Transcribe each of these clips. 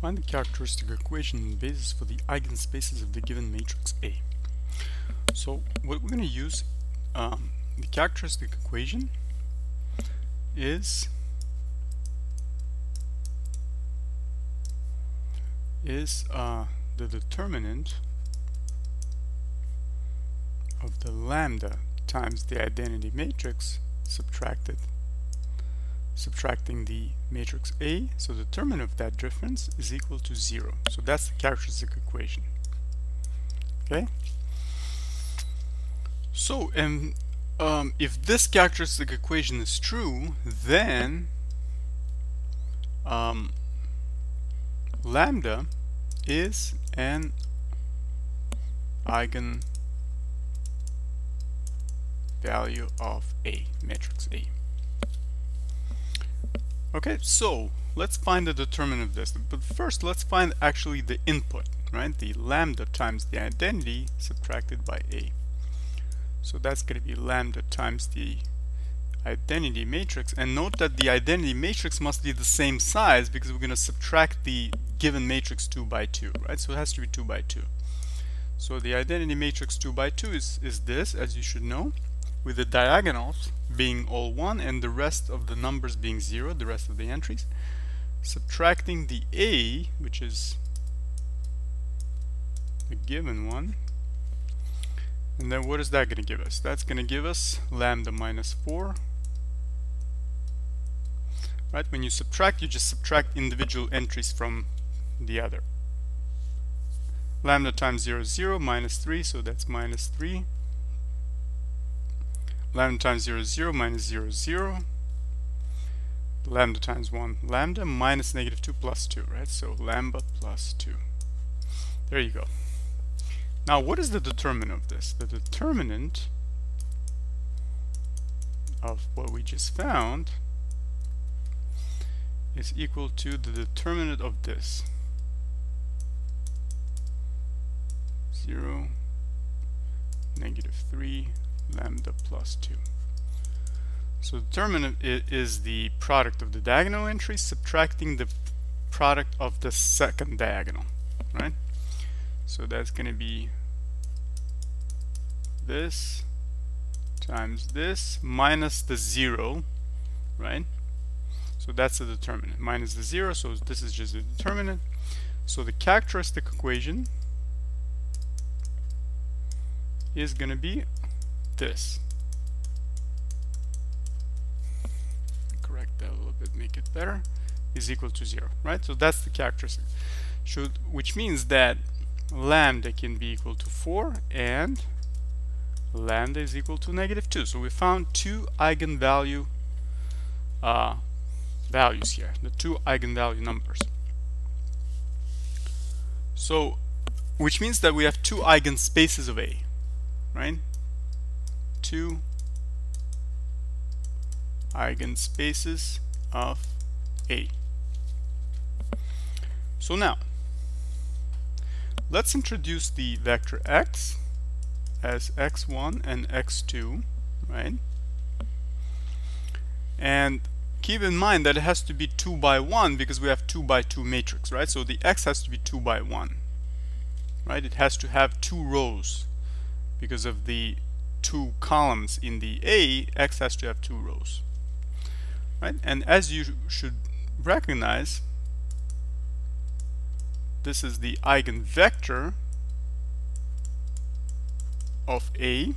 Find the characteristic equation and basis for the eigenspaces of the given matrix A. So what we're going to use, the characteristic equation is the determinant of the lambda times the identity matrix subtracting the matrix A, so the determinant of that difference is equal to 0. So that's the characteristic equation. Okay? So, if this characteristic equation is true, then lambda is an eigenvalue of A, matrix A. Okay, so let's find the determinant of this. But first, let's find actually the input, right? The lambda times the identity subtracted by A. So that's going to be lambda times the identity matrix. And note that the identity matrix must be the same size because we're going to subtract the given matrix 2 by 2, right? So it has to be 2 by 2. So the identity matrix 2 by 2 is this, as you should know, with the diagonals being all 1 and the rest of the numbers being 0, the rest of the entries, subtracting the A, which is the given one. And then what is that going to give us? That's going to give us lambda minus 4. Right? When you subtract, you just subtract individual entries from the other. Lambda times 0 is 0, minus 3, so that's minus 3. Lambda times 0 is 0, minus 0 is 0. Lambda times 1, lambda, minus negative 2 plus 2, right? So lambda plus 2. There you go. Now, what is the determinant of this? The determinant of what we just found is equal to the determinant of this. 0, negative 3, lambda plus 2. So the determinant is the product of the diagonal entries subtracting the product of the second diagonal, right? So that's going to be this times this minus the 0, right? So that's the determinant, minus the 0, so this is just the determinant. So the characteristic equation is going to be this. Correct that a little bit, make it better, is equal to 0, right? So that's the characteristic, which means that lambda can be equal to 4 and lambda is equal to negative 2. So we found two eigenvalue values here, the two eigenvalue numbers. So, which means that we have two eigenspaces of A, right? Two eigenspaces of A. So now, let's introduce the vector x as x1 and x2, right? And keep in mind that it has to be 2 by 1 because we have 2 by 2 matrix, right? So the x has to be 2 by 1, right? It has to have 2 rows because of the 2 columns in the A. X has to have 2 rows, right? And as you should recognize, this is the eigenvector of A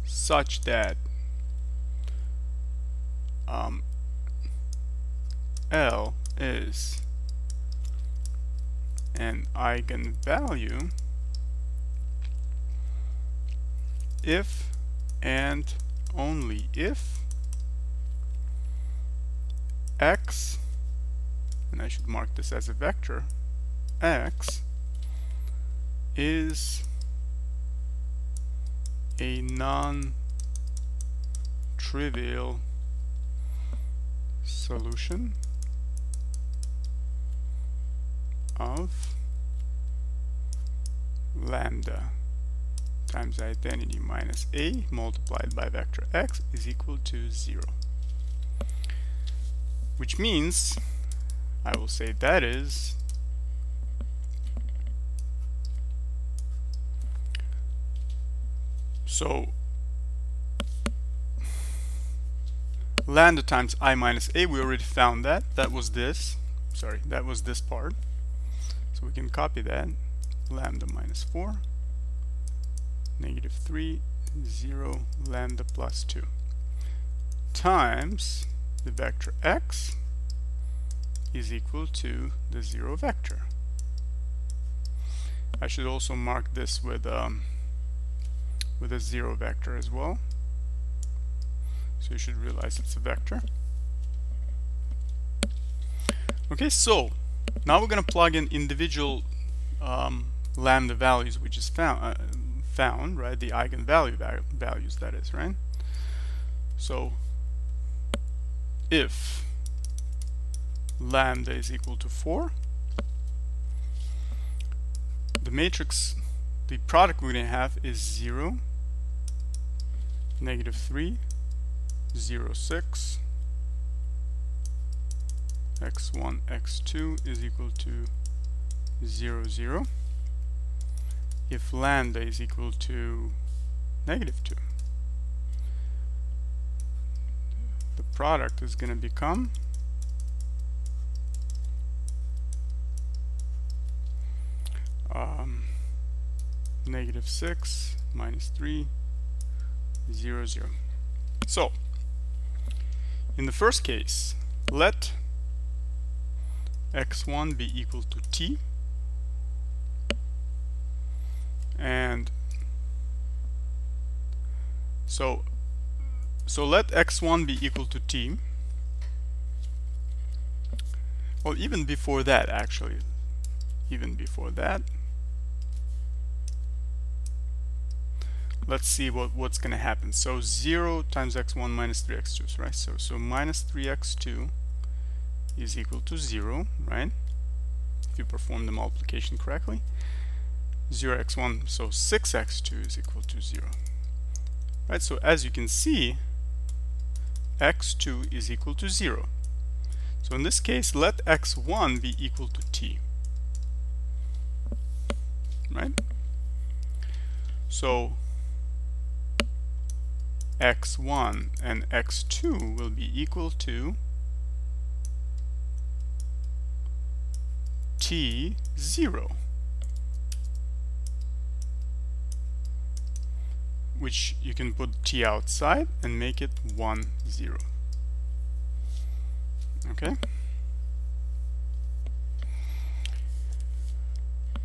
such that L is an eigenvalue if and only if x, and I should mark this as a vector, x is a non-trivial solution of lambda times identity minus A multiplied by vector x is equal to 0. Which means I will say that is so lambda times I minus a, we already found that. That was this. Sorry, that was this part. So we can copy that. Lambda minus 4, negative 3, 0, lambda plus 2 times the vector x is equal to the 0 vector. I should also mark this with a 0 vector as well. So you should realize it's a vector. Okay, so now we're going to plug in individual lambda values we just found, right? The eigenvalue values, that is, right? So if lambda is equal to 4, the matrix, the product we're going to have is 0, negative 3, 0, 6, x1, x2 is equal to 0, 0. If lambda is equal to negative 2, the product is going to become negative 6 minus 3, 0, 0. So in the first case, let x1 be equal to t, and so let x1 be equal to t. Well, even before that, actually, even before that, let's see what's going to happen. So 0 times x1 minus 3x2, right? So minus 3x2 is equal to 0, right? If you perform the multiplication correctly. 0x1, so 6x2 is equal to 0. Right? So as you can see, x2 is equal to 0. So in this case, let x1 be equal to t. Right? So x1 and x2 will be equal to t0, which you can put t outside and make it 1, 0. Okay?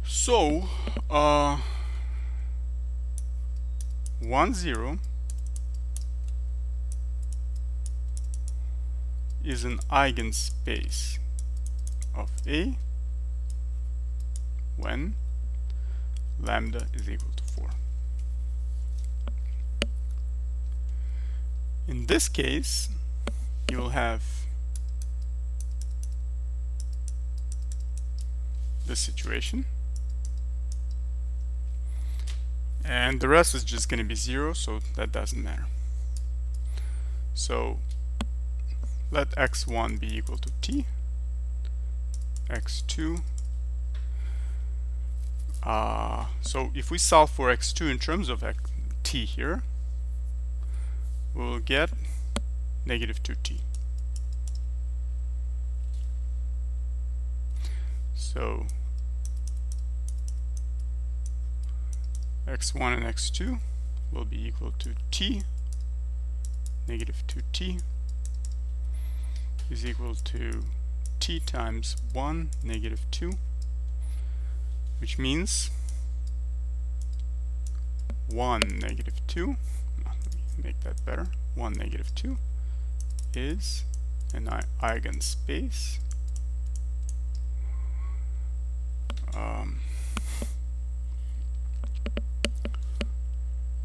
So 1, 0 is an eigenspace of A when lambda is equal to 4. In this case, you will have this situation, and the rest is just going to be 0, so that doesn't matter. So let x1 be equal to t, x2. So if we solve for x2 in terms of t here, we'll get negative 2t. So x1 and x2 will be equal to t, negative 2t is equal to t times 1, negative 2, which means 1, negative 2, let me make that better, 1, negative 2 is an eigenspace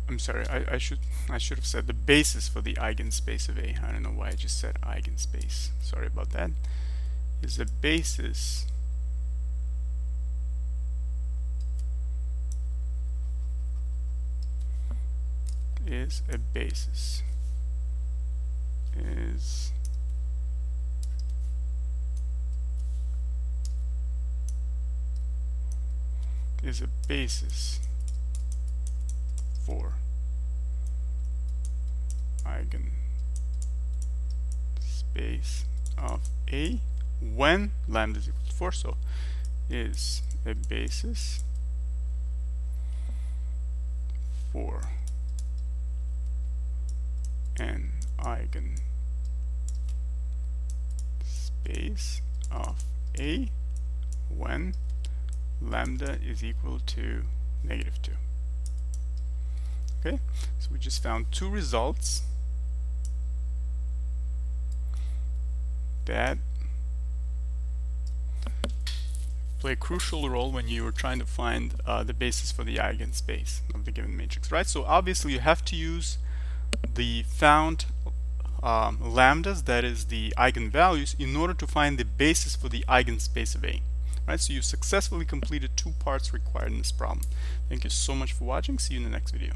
I'm sorry, I should have said the basis for the eigenspace of A. I don't know why I just said eigenspace. Sorry about that. Is the basis is a basis is is a basis for eigenspace of A when lambda is equal to 4. So is a basis for an eigenspace of A when lambda is equal to -2. Okay, so we just found two results that play a crucial role when you are trying to find the basis for the eigenspace of the given matrix, right? So obviously you have to use the found lambdas, that is the eigenvalues, in order to find the basis for the eigenspace of A. Right? So you successfully completed two parts required in this problem. Thank you so much for watching. See you in the next video.